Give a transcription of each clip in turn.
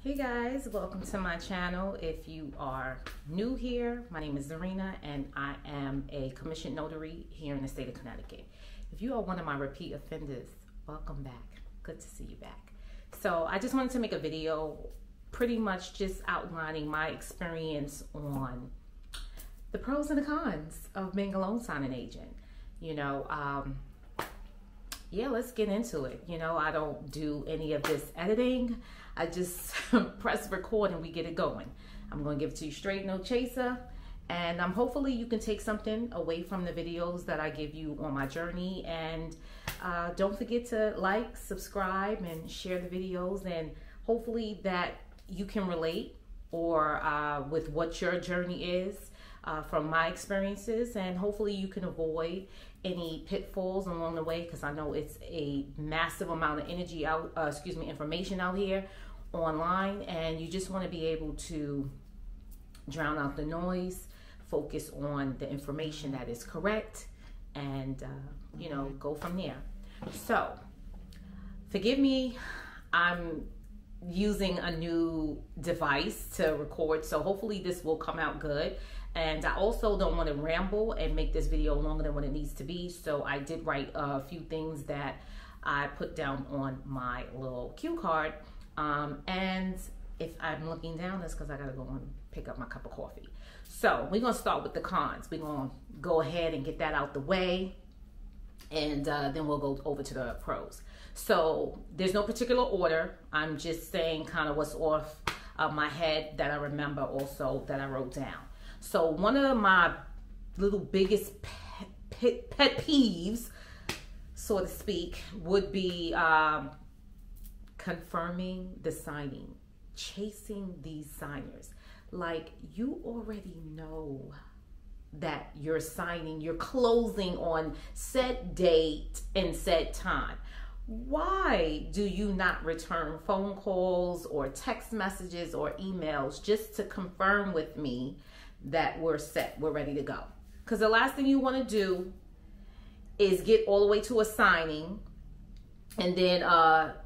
Hey guys, welcome to my channel. If you are new here, my name is Zarina and I am a commissioned notary here in the state of Connecticut. If you are one of my repeat offenders, welcome back. Good to see you back. So I just wanted to make a video pretty much just outlining my experience on the pros and the cons of being a loan signing agent. Yeah, let's get into it. I don't do any of this editing. I just press record and we get it going. I'm going to give it to you straight, no chaser. And hopefully you can take something away from the videos that I give you on my journey. And don't forget to like, subscribe, and share the videos. And hopefully that you can relate or with what your journey is from my experiences. And hopefully you can avoid any pitfalls along the way, because I know it's a massive amount of energy out, information out here online, and you just want to be able to drown out the noise, focus on the information that is correct, and go from there. So forgive me, I'm using a new device to record, so hopefully this will come out good. And I also don't want to ramble and make this video longer than what it needs to be, so I did write a few things that I put down on my little cue card. And if I'm looking down, that's because I gotta go and pick up my cup of coffee. So we're gonna start with the cons. We're gonna go ahead and get that out the way, and then we'll go over to the pros. So there's no particular order. I'm just saying kind of what's off of my head that I remember, also that I wrote down. So one of my little biggest pet peeves, so to speak, would be confirming the signing, chasing these signers. Like, you already know that you're signing, you're closing on set date and set time. Why do you not return phone calls or text messages or emails just to confirm with me that we're set, we're ready to go? Because the last thing you want to do is get all the way to a signing and then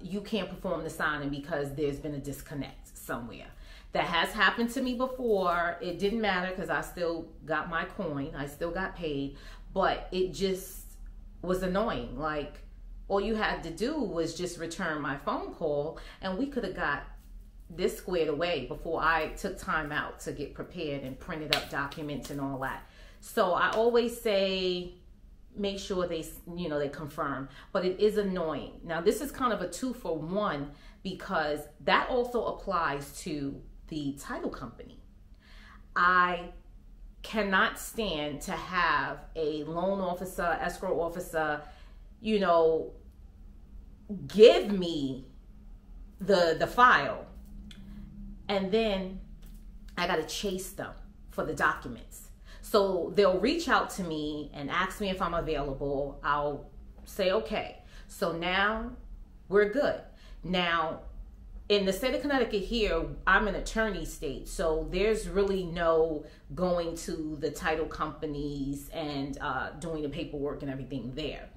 you can't perform the signing because there's been a disconnect somewhere. That has happened to me before. It didn't matter because I still got my coin, I still got paid, but it just was annoying. Like, all you had to do was just return my phone call and we could have got this squared away before I took time out to get prepared and printed up documents and all that. So I always say, make sure they confirm, but it is annoying. Now this is kind of a 2-for-1 because that also applies to the title company. I cannot stand to have a loan officer, escrow officer, give me the file, and then I gotta chase them for the documents. So they'll reach out to me and ask me if I'm available. I'll say, okay. So now we're good. Now, in the state of Connecticut here, I'm an attorney state, so there's really no going to the title companies and doing the paperwork and everything there.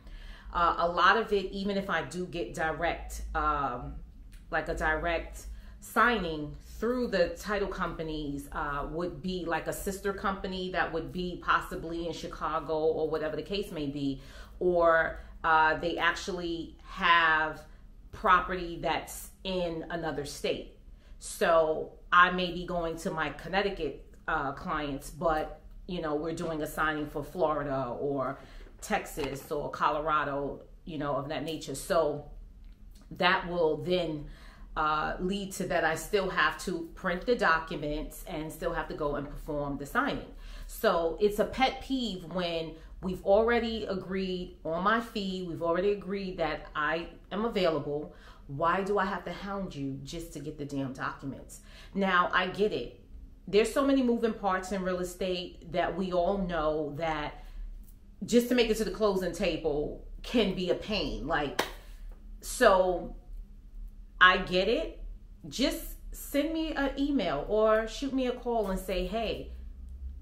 A lot of it, even if I do get direct, like a direct signing through the title companies, would be like a sister company that would be possibly in Chicago or whatever the case may be, or they actually have property that's in another state. So I may be going to my Connecticut clients, but we're doing a signing for Florida or Texas or Colorado, of that nature. So that will then lead to that I still have to print the documents and still have to go and perform the signing. So it's a pet peeve when we've already agreed on my fee, we've already agreed that I am available. Why do I have to hound you just to get the damn documents? Now, I get it. There's so many moving parts in real estate that we all know that just to make it to the closing table can be a pain. So I get it. Just send me an email or shoot me a call and say, hey,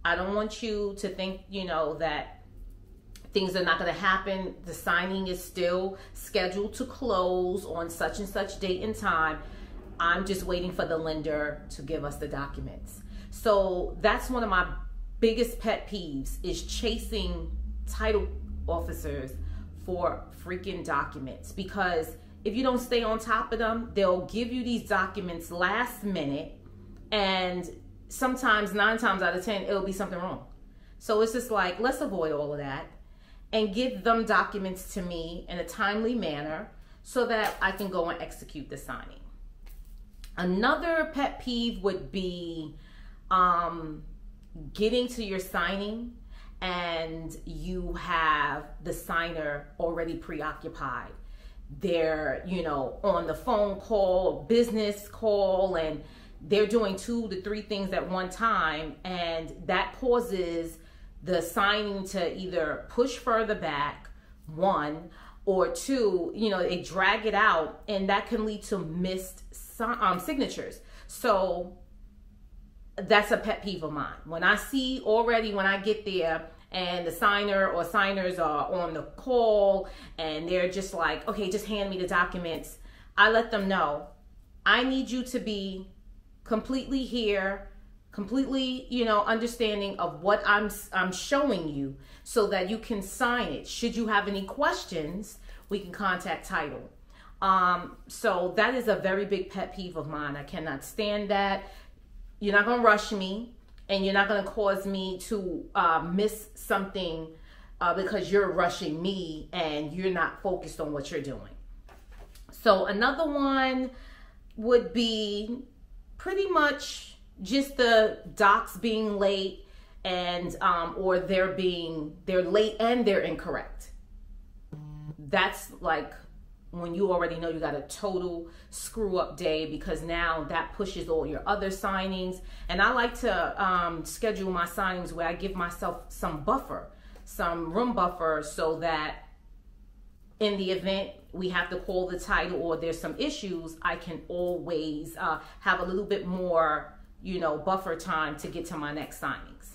I don't want you to think, that things are not going to happen. The signing is still scheduled to close on such and such date and time. I'm just waiting for the lender to give us the documents. So that's one of my biggest pet peeves, is chasing title officers for freaking documents. Because if you don't stay on top of them, they'll give you these documents last minute, and sometimes 9 times out of 10 it'll be something wrong. So it's just like, let's avoid all of that and give them documents to me in a timely manner so that I can go and execute the signing. Another pet peeve would be getting to your signing and you have the signer already preoccupied. They're, on the phone call, business call, and they're doing 2 to 3 things at one time, and that causes the signing to either push further back, 1, or 2, they drag it out, and that can lead to missed signatures. So that's a pet peeve of mine. When I see already, when I get there and the signer or signers are on the call and they're just like, okay, just hand me the documents, I let them know, I need you to be completely here, completely, understanding of what I'm showing you so that you can sign it. Should you have any questions, we can contact title. So that is a very big pet peeve of mine. I cannot stand that. You're not going to rush me, and you're not going to cause me to miss something because you're rushing me and you're not focused on what you're doing. So another one would be pretty much just the docs being late, and or they're late and they're incorrect. That's like when you already know you got a total screw up day, because now that pushes all your other signings. And I like to schedule my signings where I give myself some buffer, some room buffer, so that in the event we have to call the title or there's some issues, I can always have a little bit more, buffer time to get to my next signings.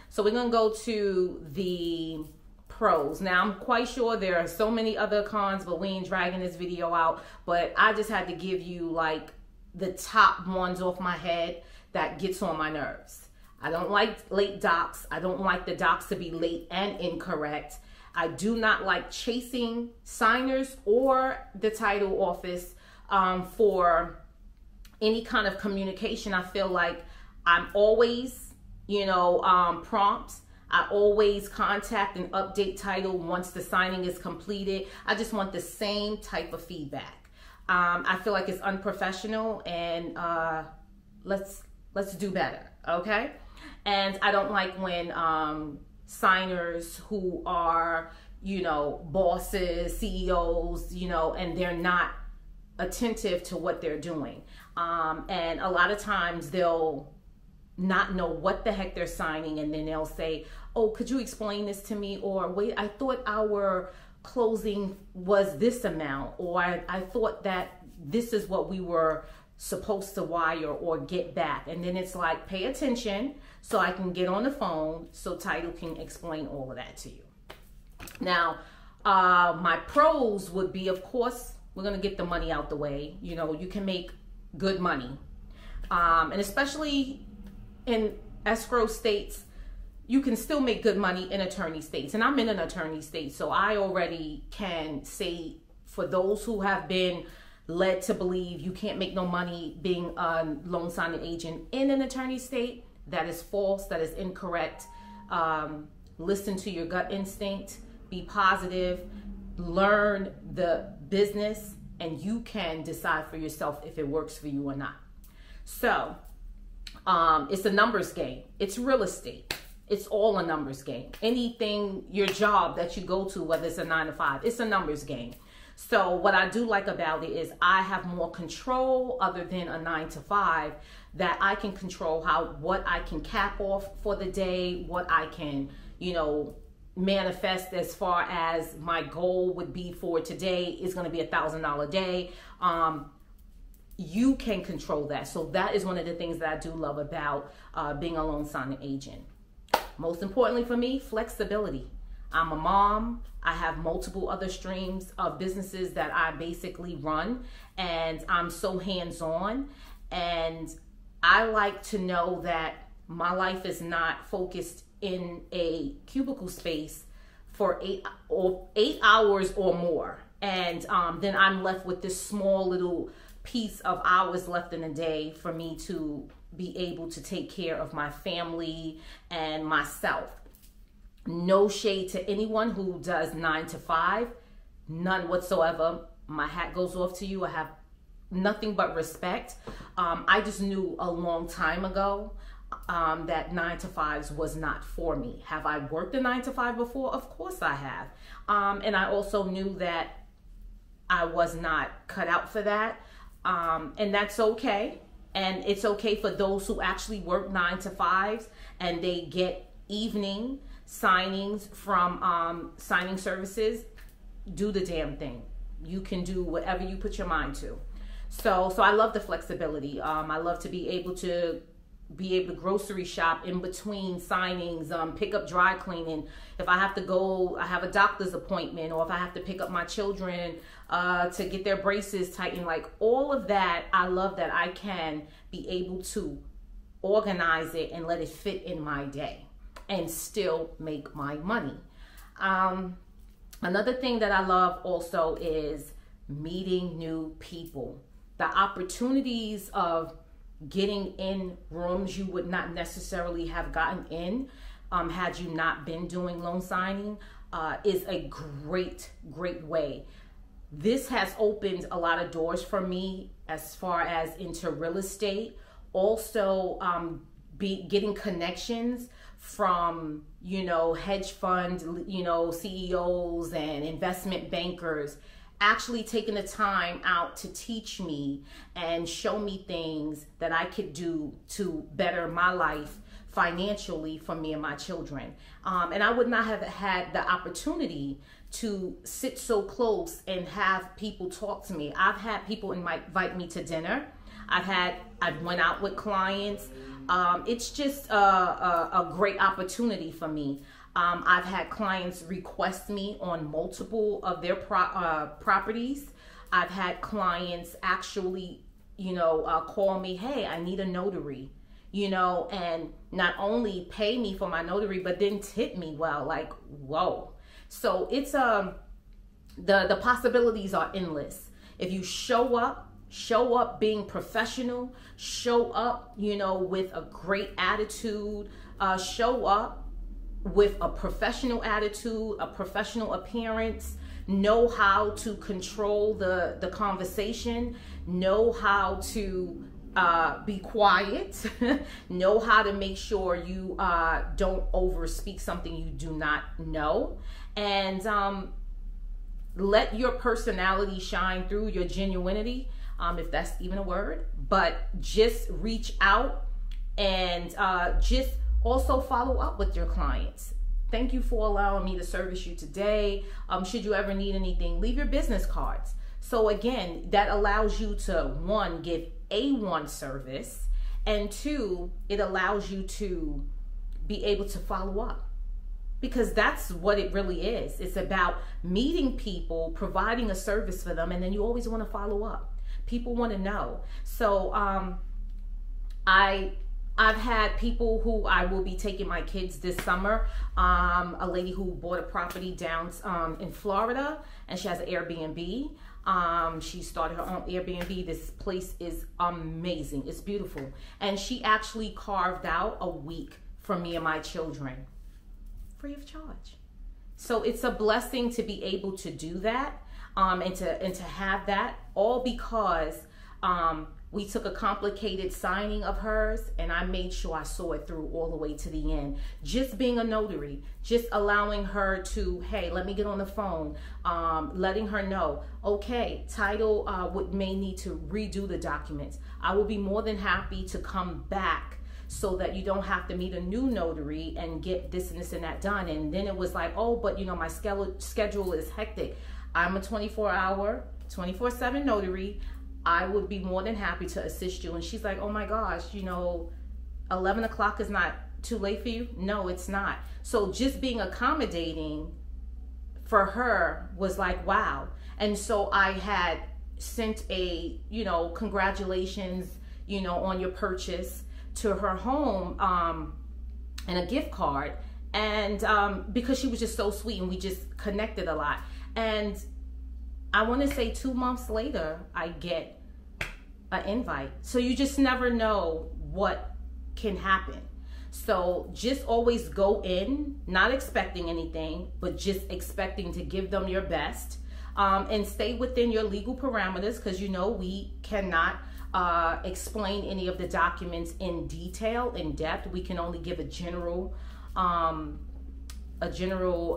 So we're gonna go to the pros. Now, I'm quite sure there are so many other cons, but we ain't dragging this video out. But I just had to give you like the top ones off my head that gets on my nerves. I don't like late docs. I don't like the docs to be late and incorrect. I do not like chasing signers or the title office for any kind of communication. I feel like I'm always, prompt. I always contact and update title once the signing is completed. I just want the same type of feedback. I feel like it's unprofessional, and let's do better, okay? And I don't like when signers who are, bosses, CEOs, and they're not attentive to what they're doing. And a lot of times they'll not know what the heck they're signing, and then they'll say, oh, could you explain this to me? Or wait, I thought our closing was this amount, or I thought that this is what we were supposed to wire or get back. And then it's like, pay attention so I can get on the phone so title can explain all of that to you. Now, my pros would be, of course, we're going to get the money out the way. You can make good money. And especially in escrow states, you can still make good money in attorney states. And I'm in an attorney state, so I already can say, for those who have been led to believe you can't make no money being a loan signing agent in an attorney state, that is false, that is incorrect. Listen to your gut instinct, be positive, learn the business, and you can decide for yourself if it works for you or not. So it's a numbers game. It's real estate. It's all a numbers game. Anything, your job that you go to, whether it's a 9 to 5, it's a numbers game. So what I do like about it is I have more control other than a 9 to 5, that I can control what I can cap off for the day, what I can, manifest as far as my goal would be for today is going to be $1,000 day. You can control that. So that is one of the things that I do love about being a loan signing agent. Most importantly for me, flexibility. I'm a mom. I have multiple other streams of businesses that I basically run, and I'm so hands-on. And I like to know that my life is not focused in a cubicle space for 8 hours or more. And then I'm left with this small little piece of hours left in the day for me to be able to take care of my family and myself. No shade to anyone who does 9 to 5, none whatsoever. My hat goes off to you. I have nothing but respect. I just knew a long time ago that 9 to 5s was not for me. Have I worked a 9 to 5 before? Of course I have. And I also knew that I was not cut out for that. And that's okay. And it's okay for those who actually work 9 to 5s and they get evening signings from signing services. Do the damn thing. You can do whatever you put your mind to. So I love the flexibility. I love to be able to grocery shop in between signings, pick up dry cleaning. If I have to go, I have a doctor's appointment, or if I have to pick up my children to get their braces tightened, like all of that, I love that I can be able to organize it and let it fit in my day and still make my money. Another thing that I love also is meeting new people. The opportunities of getting in rooms you would not necessarily have gotten in had you not been doing loan signing is a great way. This has opened a lot of doors for me as far as into real estate. Also getting connections from, hedge fund, CEOs and investment bankers, actually taking the time out to teach me and show me things that I could do to better my life financially for me and my children. And I would not have had the opportunity to sit so close and have people talk to me. I've had people invite me to dinner. I've went out with clients. It's just a great opportunity for me. I've had clients request me on multiple of their properties. I've had clients actually, call me, hey, I need a notary, and not only pay me for my notary, but then tip me well, like, whoa. So it's, the possibilities are endless. If you show up being professional, show up, with a great attitude, show up with a professional attitude, a professional appearance, know how to control the conversation, know how to be quiet, know how to make sure you don't overspeak something you do not know, and let your personality shine through, your genuinity, if that's even a word, but just reach out and just also follow up with your clients. Thank you for allowing me to service you today. Should you ever need anything, leave your business cards. So again, that allows you to, 1, give A1 service, and 2, it allows you to be able to follow up. Because that's what it really is. It's about meeting people, providing a service for them, and then you always want to follow up. People want to know. So I've had people who I will be taking my kids this summer. A lady who bought a property down in Florida, and she has an Airbnb. She started her own Airbnb. This place is amazing. It's beautiful. And she actually carved out a week for me and my children, free of charge. So it's a blessing to be able to do that, and to have that, all because we took a complicated signing of hers and I made sure I saw it through all the way to the end. Just being a notary, just allowing her to, hey, let me get on the phone, letting her know, okay, title may need to redo the documents. I will be more than happy to come back so that you don't have to meet a new notary and get this and this and that done. And then it was like, oh, but my schedule is hectic. I'm a 24-hour, 24/7 notary. I would be more than happy to assist you. And she's like, oh my gosh, 11 o'clock is not too late for you? No, it's not. So just being accommodating for her was like, wow. And so I had sent a, you know, congratulations, you know, on your purchase to her home, and a gift card. And because she was just so sweet and we just connected a lot. And I want to say 2 months later, I get an invite. So you just never know what can happen. So just always go in, not expecting anything, but just expecting to give them your best, and stay within your legal parameters, because you know we cannot explain any of the documents in detail, in depth. We can only give a general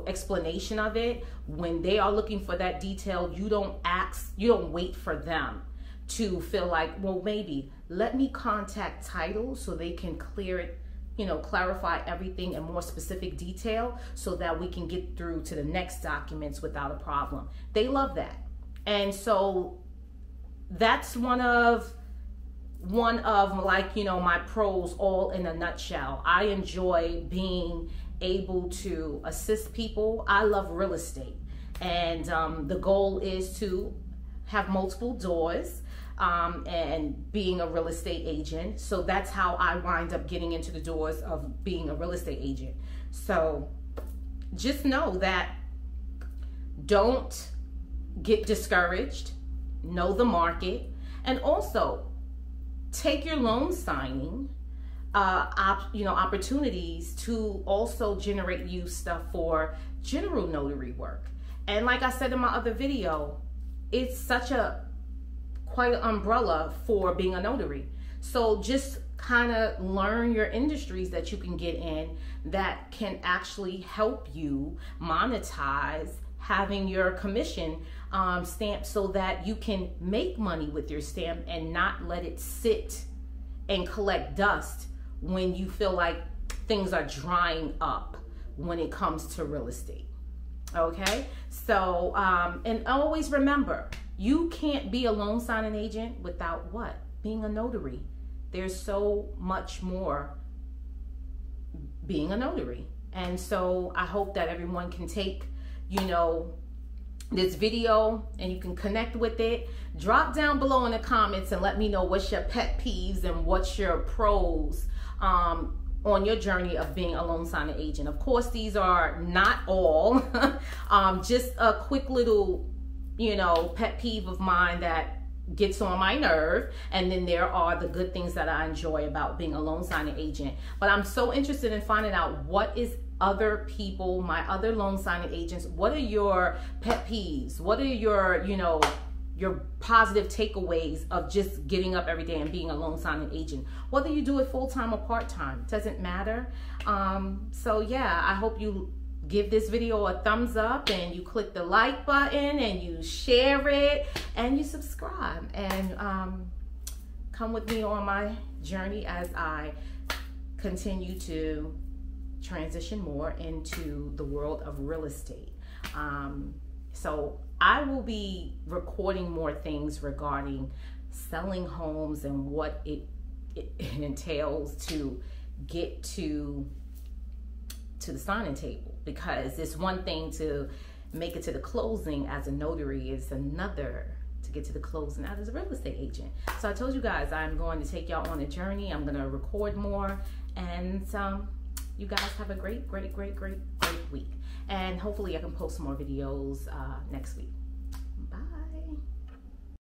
explanation of it. When they are looking for that detail, you don't wait for them to feel like, well, maybe let me contact title so they can clear it, you know, clarify everything in more specific detail so that we can get through to the next documents without a problem. They love that. And so that's one of like, you know, my pros all in a nutshell. I enjoy being able to assist people. I love real estate. And the goal is to have multiple doors, and being a real estate agent. So that's how I wind up getting into the doors of being a real estate agent. So just know that don't get discouraged, know the market, and also take your loan signing opportunities to also generate you stuff for general notary work. And like I said in my other video, it's such a quite an umbrella for being a notary. So just kind of learn your industries that you can get in that can actually help you monetize having your commission stamp, so that you can make money with your stamp and not let it sit and collect dust when you feel like things are drying up when it comes to real estate. Okay, so and always remember, you can't be a loan signing agent without what? Being a notary. There's so much more being a notary. And so I hope that everyone can take, you know, this video and you can connect with it. Drop down below in the comments and let me know what's your pet peeves and what's your pros on your journey of being a loan signing agent. Of course, these are not all, just a quick little, you know, pet peeve of mine that gets on my nerve. And then there are the good things that I enjoy about being a loan signing agent. But I'm so interested in finding out what is other people, my other loan signing agents, what are your pet peeves? What are your, you know, your positive takeaways of just getting up every day and being a loan signing agent? Whether you do it full-time or part-time, doesn't matter. So yeah, I hope you give this video a thumbs up and you click the like button and you share it and you subscribe, and come with me on my journey as I continue to transition more into the world of real estate. So I will be recording more things regarding selling homes and what it entails to get to the signing table, because it's one thing to make it to the closing as a notary, is another to get to the closing out as a real estate agent. So I told you guys I'm going to take y'all on a journey. I'm going to record more, and you guys have a great week, and hopefully I can post more videos next week.